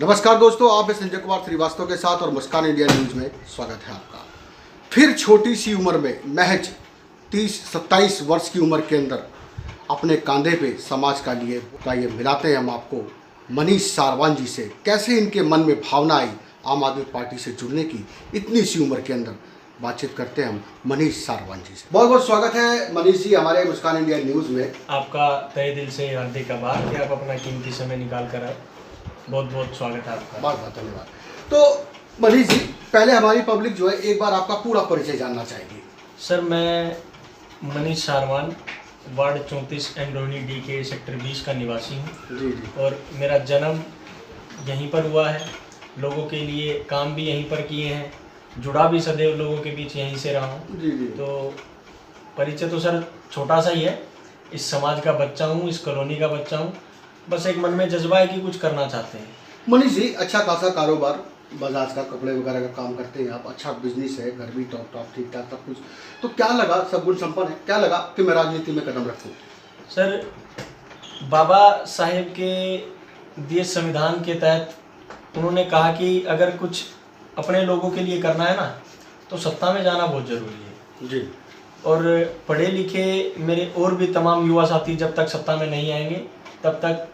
नमस्कार दोस्तों, आप संजय कुमार श्रीवास्तव के साथ और मुस्कान इंडिया न्यूज में स्वागत है आपका। फिर छोटी सी उम्र में महज 30-27 वर्ष की उम्र के अंदर अपने कंधे पे समाज का लिए ये मिलाते हैं हम आपको मनीष सारवान जी से। कैसे इनके मन में भावना आई आम आदमी पार्टी से जुड़ने की इतनी सी उम्र के अंदर, बातचीत करते हैं हम मनीष सारवान जी से। बहुत बहुत स्वागत है मनीष जी हमारे मुस्कान इंडिया न्यूज़ में। आपका तहे दिल से हार्दिक आभार कि आप अपना कीमती समय निकाल कर आए। बहुत बहुत स्वागत है आपका। बहुत बहुत धन्यवाद। तो मनीष जी, पहले हमारी पब्लिक जो है एक बार आपका पूरा परिचय जानना चाहेगी। सर, मैं मनीष सारवान वार्ड 34 एमरोनी डी के सेक्टर 20 का निवासी हूँ। जी जी। और मेरा जन्म यहीं पर हुआ है, लोगों के लिए काम भी यहीं पर किए हैं, जुड़ा भी सदैव लोगों के बीच यहीं से रहा हूँ। जी जी। तो परिचय तो सर छोटा सा ही है। इस समाज का बच्चा हूँ, इस कॉलोनी का बच्चा हूँ। बस एक मन में जज्बा है कि कुछ करना चाहते हैं। मनीष जी, अच्छा खासा कारोबार, बजाज का कपड़े वगैरह का काम करते हैं आप, अच्छा बिजनेस है, घर भी टॉप टॉप ठीक ठाक सब कुछ। तो क्या लगा, सब गुण संपन्न है, क्या लगा कि मैं राजनीति में कदम रखूं? सर, बाबा साहेब के दिए संविधान के तहत उन्होंने कहा कि अगर कुछ अपने लोगों के लिए करना है ना, तो सत्ता में जाना बहुत ज़रूरी है जी। और पढ़े लिखे मेरे और भी तमाम युवा साथी जब तक सत्ता में नहीं आएंगे तब तक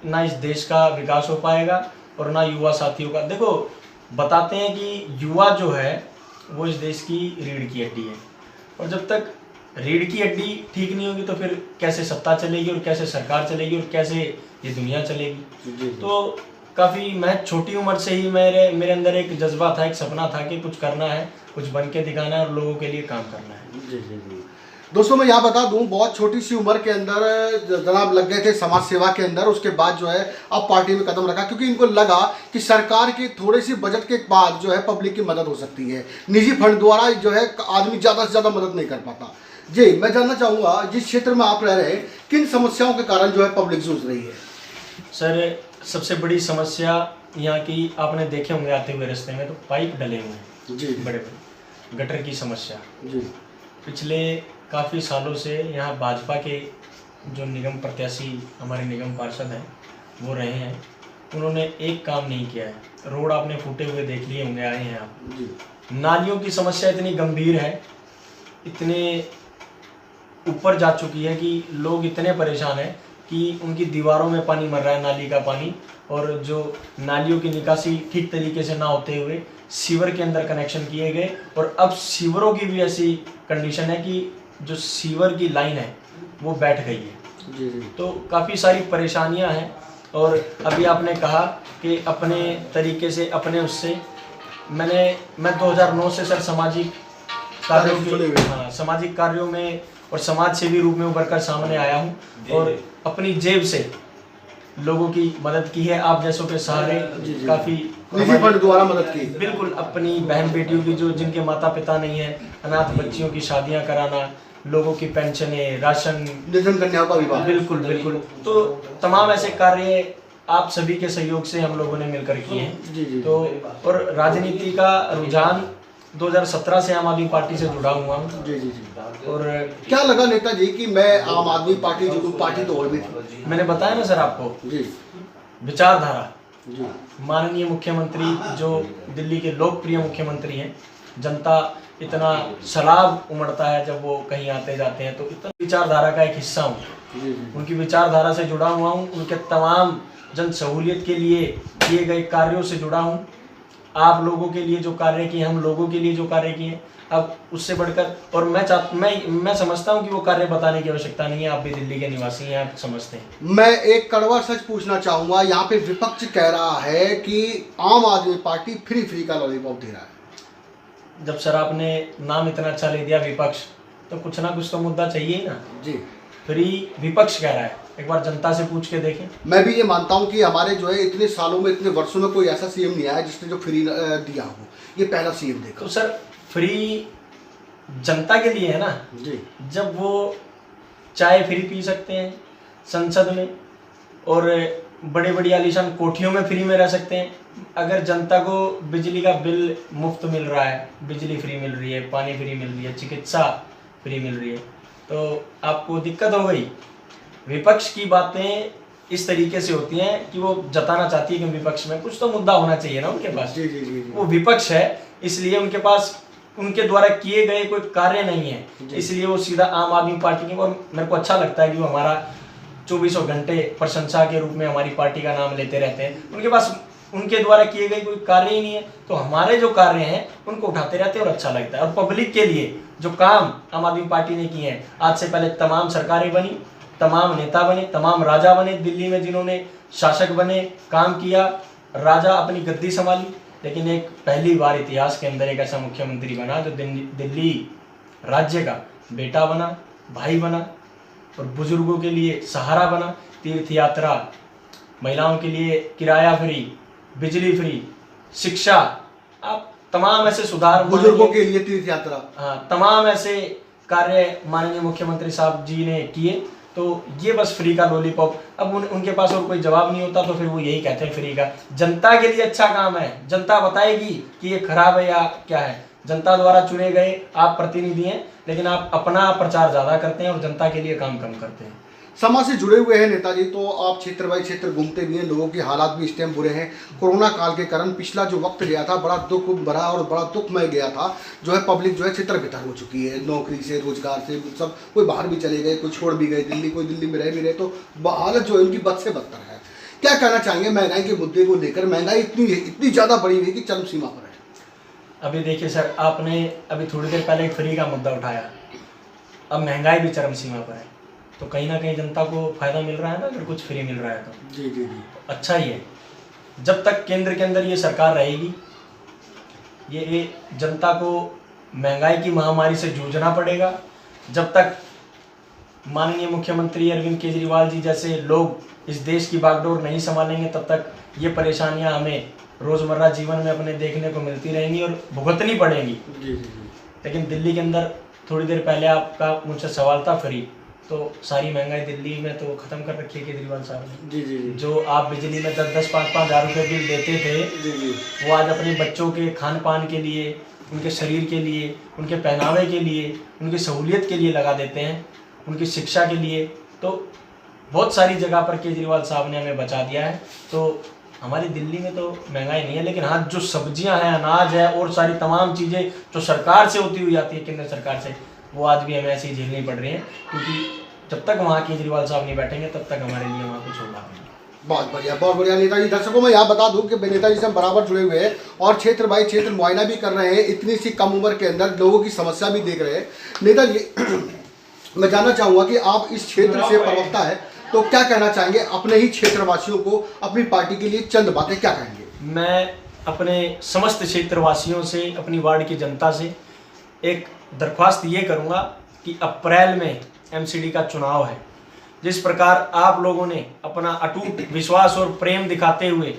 ना इस देश का विकास हो पाएगा और ना युवा साथियों का। देखो, बताते हैं कि युवा जो है वो इस देश की रीढ़ की हड्डी है, और जब तक रीढ़ की हड्डी ठीक नहीं होगी तो फिर कैसे सत्ता चलेगी और कैसे सरकार चलेगी और कैसे ये दुनिया चलेगी। जी। तो काफ़ी मैं छोटी उम्र से ही मेरे अंदर एक जज्बा था, एक सपना था कि कुछ करना है, कुछ बन के दिखाना है और लोगों के लिए काम करना है। जी जी जी। दोस्तों, मैं यहाँ बता दूं, बहुत छोटी सी उम्र के अंदर जनाब लग गए थे समाज सेवा के अंदर। उसके बाद जो है अब पार्टी में कदम रखा, क्योंकि इनको लगा कि सरकार की थोड़ी सी बजट के बाद जो है पब्लिक की मदद हो सकती है। निजी फंड द्वारा जो है आदमी ज़्यादा से ज़्यादा मदद नहीं कर पाता। जी, मैं जानना चाहूँगा, जिस क्षेत्र में आप रह रहे हैं, किन समस्याओं के कारण जो है पब्लिक जूझ रही है? सर, सबसे बड़ी समस्या यहाँ की आपने देखे होंगे आते हुए रास्ते में, तो पाइप डले हुए हैं जी। बड़े बड़े, गटर की समस्या। जी। पिछले काफ़ी सालों से यहाँ भाजपा के जो निगम प्रत्याशी हमारे निगम पार्षद हैं वो रहे हैं, उन्होंने एक काम नहीं किया है। रोड आपने फूटे हुए देख लिए होंगे, आए हैं आप। जी। नालियों की समस्या इतनी गंभीर है, इतने ऊपर जा चुकी है कि लोग इतने परेशान हैं कि उनकी दीवारों में पानी मर रहा है, नाली का पानी। और जो नालियों की निकासी ठीक तरीके से ना होते हुए सीवर के अंदर कनेक्शन किए गए, और अब सीवरों की भी ऐसी कंडीशन है कि जो सीवर की लाइन है वो बैठ गई है। जी जी। तो काफ़ी सारी परेशानियां हैं। और अभी आपने कहा कि अपने तरीके से, अपने उससे मैं 2009 से सर सामाजिक कार्यों में और समाज सेवी रूप में उभर कर सामने आया हूँ और अपनी जेब से लोगों की मदद की है। आप जैसों के सहारे काफ़ी निजी फंड द्वारा मदद की। बिल्कुल, अपनी बहन बेटियों की, जो जिनके माता पिता नहीं है, अनाथ बच्चियों की शादियां कराना, लोगों की पेंशनें, राशन, निर्धन कन्याओं का विवाह। बिल्कुल बिल्कुल। तो तमाम ऐसे कार्य आप सभी के सहयोग से हम लोगों ने मिलकर किए हैं। जी जी। तो और राजनीति का रुझान 2017 से आम आदमी पार्टी से जुड़ा हुआ हूँ। जी जी जी। और क्या लगा नेताजी कि मैं आम आदमी पार्टी, जो पार्टी तो और भी थी? मैंने बताया ना सर आपको, जी। विचारधारा, जी। माननीय मुख्यमंत्री जो दिल्ली के लोकप्रिय मुख्यमंत्री हैं, जनता इतना सलाब उमड़ता है जब वो कहीं आते जाते हैं, तो इतना विचारधारा का एक हिस्सा हूँ। जी। उनकी विचारधारा से जुड़ा हुआ हूँ, उनके तमाम जन सहूलियत के लिए किए गए कार्यों से जुड़ा हूँ। आप लोगों के लिए जो कार्य किए, हम लोगों के लिए जो कार्य किए, अब उससे बढ़कर, और मैं समझता हूँ कि वो कार्य बताने की आवश्यकता नहीं है। आप भी दिल्ली के निवासी हैं, आप समझते हैं। मैं एक कड़वा सच पूछना चाहूँगा, यहाँ पे विपक्ष कह रहा है कि आम आदमी पार्टी फ्री का लॉलीपॉप दे रहा है। जब सर आपने नाम इतना अच्छा ले दिया विपक्ष, तो कुछ ना कुछ तो मुद्दा चाहिए ही ना। जी। फ्री विपक्ष कह रहा है, एक बार जनता से पूछ के देखें। मैं भी ये मानता हूँ कि हमारे जो है इतने सालों में, इतने वर्षों में कोई ऐसा सीएम नहीं आया जिसने जो फ्री दिया हो। ये पहला सीएम देखा। तो सर, फ्री जनता के लिए है ना। जी। जब वो चाय फ्री पी सकते हैं संसद में, और बड़े बड़ी आलीशान कोठियों में फ्री में रह सकते हैं, अगर जनता को बिजली का बिल मुफ्त मिल रहा है, बिजली फ्री मिल रही है, पानी फ्री मिल रही है, चिकित्सा फ्री मिल रही है, तो आपको दिक्कत हो गई। विपक्ष की बातें इस तरीके से होती हैं कि वो जताना चाहती है कि विपक्ष में कुछ तो मुद्दा होना चाहिए ना उनके पास। जी जी जी जी। वो विपक्ष है, इसलिए उनके पास उनके द्वारा किए गए कोई कार्य नहीं है, इसलिए वो सीधा आम आदमी पार्टी के। और मेरे को अच्छा लगता है कि वो हमारा 24 घंटे प्रशंसा के रूप में हमारी पार्टी का नाम लेते रहते हैं। उनके पास उनके द्वारा किए गए कोई कार्य ही नहीं है, तो हमारे जो कार्य हैं उनको उठाते रहते हैं और अच्छा लगता है। और पब्लिक के लिए जो काम आम आदमी पार्टी ने किए हैं, आज से पहले तमाम सरकारें बनी, तमाम नेता बने, तमाम राजा बने दिल्ली में, जिन्होंने शासक बने, काम किया, राजा अपनी गद्दी संभाली, लेकिन एक पहली बार इतिहास के अंदर एक ऐसा मुख्यमंत्री बना जो दिल्ली राज्य का बेटा बना, भाई बना और बुजुर्गों के लिए सहारा बना। तीर्थ यात्रा, महिलाओं के लिए किराया फ्री, बिजली फ्री, शिक्षा, आप तमाम ऐसे सुधार, बुजुर्गों के लिए तीर्थ यात्रा, हाँ, तमाम ऐसे कार्य माननीय मुख्यमंत्री साहब जी ने किए। तो ये बस फ्री का लॉलीपॉप, अब उनके पास और कोई जवाब नहीं होता तो फिर वो यही कहते हैं फ्री का। जनता के लिए अच्छा काम है, जनता बताएगी कि ये खराब है या क्या है। जनता द्वारा चुने गए आप प्रतिनिधि हैं, लेकिन आप अपना प्रचार ज़्यादा करते हैं और जनता के लिए काम कम करते हैं। समाज से जुड़े हुए हैं नेताजी, तो आप क्षेत्र बाई क्षेत्र घूमते भी हैं, लोगों के हालात भी इस टाइम बुरे हैं। कोरोना काल के कारण पिछला जो वक्त गया था बड़ा दुख भरा और बड़ा दुखमय गया था। जो है पब्लिक जो है छितर बितर हो चुकी है, नौकरी से, रोजगार से, सब कोई बाहर भी चले गए, कोई छोड़ भी गए दिल्ली, कोई दिल्ली में रह भी रहे, तो हालत जो है उनकी बद से बदतर है। क्या कहना चाहेंगे महंगाई के मुद्दे को लेकर? महंगाई इतनी ज़्यादा बढ़ी हुई है कि चरम सीमा पर है। अभी देखिए सर, आपने अभी थोड़ी देर पहले एक फ्री का मुद्दा उठाया, अब महंगाई भी चरम सीमा पर है, तो कहीं ना कहीं जनता को फायदा मिल रहा है ना, अगर कुछ फ्री मिल रहा है तो जी जी जी, अच्छा ही है। जब तक केंद्र के अंदर ये सरकार रहेगी, ये जनता को महंगाई की महामारी से जूझना पड़ेगा। जब तक माननीय मुख्यमंत्री अरविंद केजरीवाल जी जैसे लोग इस देश की बागडोर नहीं संभालेंगे, तब तक ये परेशानियां हमें रोज़मर्रा जीवन में अपने देखने को मिलती रहेंगी और भुगतनी पड़ेंगी। जी जी जी। लेकिन दिल्ली के अंदर थोड़ी देर पहले आपका मुझसे सवाल था फ्री, तो सारी महंगाई दिल्ली में तो ख़त्म कर रखी है केजरीवाल साहब ने। जी जी जी। जो आप बिजली में 10-10, 5-5 हज़ार रुपये बिल देते थे, जी जी। वो आज अपने बच्चों के खान पान के लिए, उनके शरीर के लिए, उनके पहनावे के लिए, उनकी सहूलियत के लिए लगा देते हैं, उनकी शिक्षा के लिए। तो बहुत सारी जगह पर केजरीवाल साहब ने हमें बचा दिया है। तो हमारी दिल्ली में तो महंगाई नहीं है, लेकिन हाँ, जो सब्जियां हैं, अनाज है और सारी तमाम चीज़ें जो सरकार से होती हुई आती है, केंद्र सरकार से, वो आज भी हमें ऐसे ही झेलनी पड़ रही हैं, क्योंकि जब तक वहाँ केजरीवाल साहब नहीं बैठेंगे तब तक हमारे लिए वहाँ कुछ होगा नहीं। बहुत बढ़िया, बहुत बढ़िया नेताजी। दर्शकों, मैं यहाँ बता दूं कि नेताजी से हम बराबर जुड़े हुए हैं और क्षेत्र बाई क्षेत्र मुआयना भी कर रहे हैं। इतनी सी कम उम्र के अंदर लोगों की समस्या भी देख रहे हैं। नेताजी, मैं जानना चाहूँगा कि आप इस क्षेत्र से प्रवक्ता है, तो क्या कहना चाहेंगे अपने ही क्षेत्रवासियों को, अपनी पार्टी के लिए चंद बातें क्या कहेंगे? मैं अपने समस्त क्षेत्रवासियों से, अपनी वार्ड की जनता से एक दरख्वास्त ये करूँगा कि अप्रैल में एमसीडी का चुनाव है। जिस प्रकार आप लोगों ने अपना अटूट विश्वास और प्रेम दिखाते हुए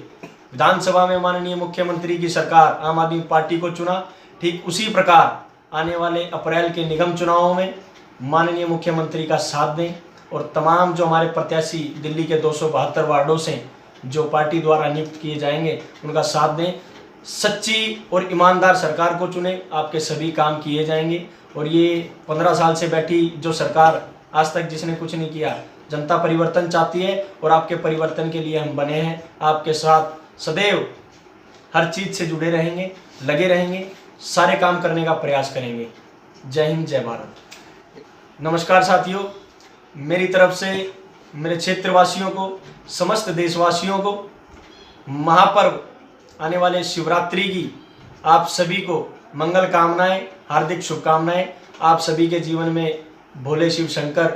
विधानसभा में माननीय मुख्यमंत्री की सरकार आम आदमी पार्टी को चुना, ठीक उसी प्रकार आने वाले अप्रैल के निगम चुनावों में माननीय मुख्यमंत्री का साथ दें और तमाम जो हमारे प्रत्याशी दिल्ली के 272 वार्डों से जो पार्टी द्वारा नियुक्त किए जाएंगे उनका साथ दें। सच्ची और ईमानदार सरकार को चुनें, आपके सभी काम किए जाएंगे। और ये 15 साल से बैठी जो सरकार, आज तक जिसने कुछ नहीं किया, जनता परिवर्तन चाहती है और आपके परिवर्तन के लिए हम बने हैं। आपके साथ सदैव हर चीज़ से जुड़े रहेंगे, लगे रहेंगे, सारे काम करने का प्रयास करेंगे। जय हिंद, जय भारत। नमस्कार साथियों, मेरी तरफ से मेरे क्षेत्रवासियों को, समस्त देशवासियों को महापर्व आने वाले शिवरात्रि की आप सभी को मंगल कामनाएं, हार्दिक शुभकामनाएं। आप सभी के जीवन में भोले शिव शंकर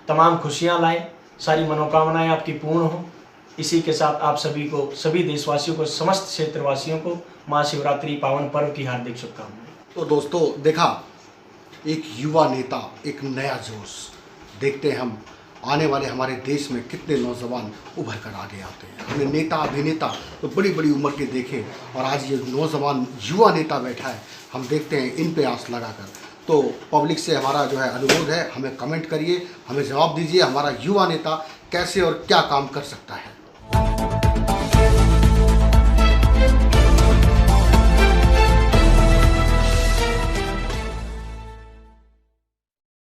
तमाम खुशियां लाएं, सारी मनोकामनाएं आपकी पूर्ण हो। इसी के साथ आप सभी को, सभी देशवासियों को, समस्त क्षेत्रवासियों को महाशिवरात्रि पावन पर्व की हार्दिक शुभकामनाएं। तो दोस्तों, देखा, एक युवा नेता, एक नया जोश। देखते हैं हम आने वाले हमारे देश में कितने नौजवान उभर कर आगे आते हैं। हमने नेता, अभिनेता तो बड़ी बड़ी उम्र के देखे, और आज ये नौजवान युवा नेता बैठा है। हम देखते हैं इन पे आस लगाकर। तो पब्लिक से हमारा जो है अनुरोध है, हमें कमेंट करिए, हमें जवाब दीजिए, हमारा युवा नेता कैसे और क्या काम कर सकता है।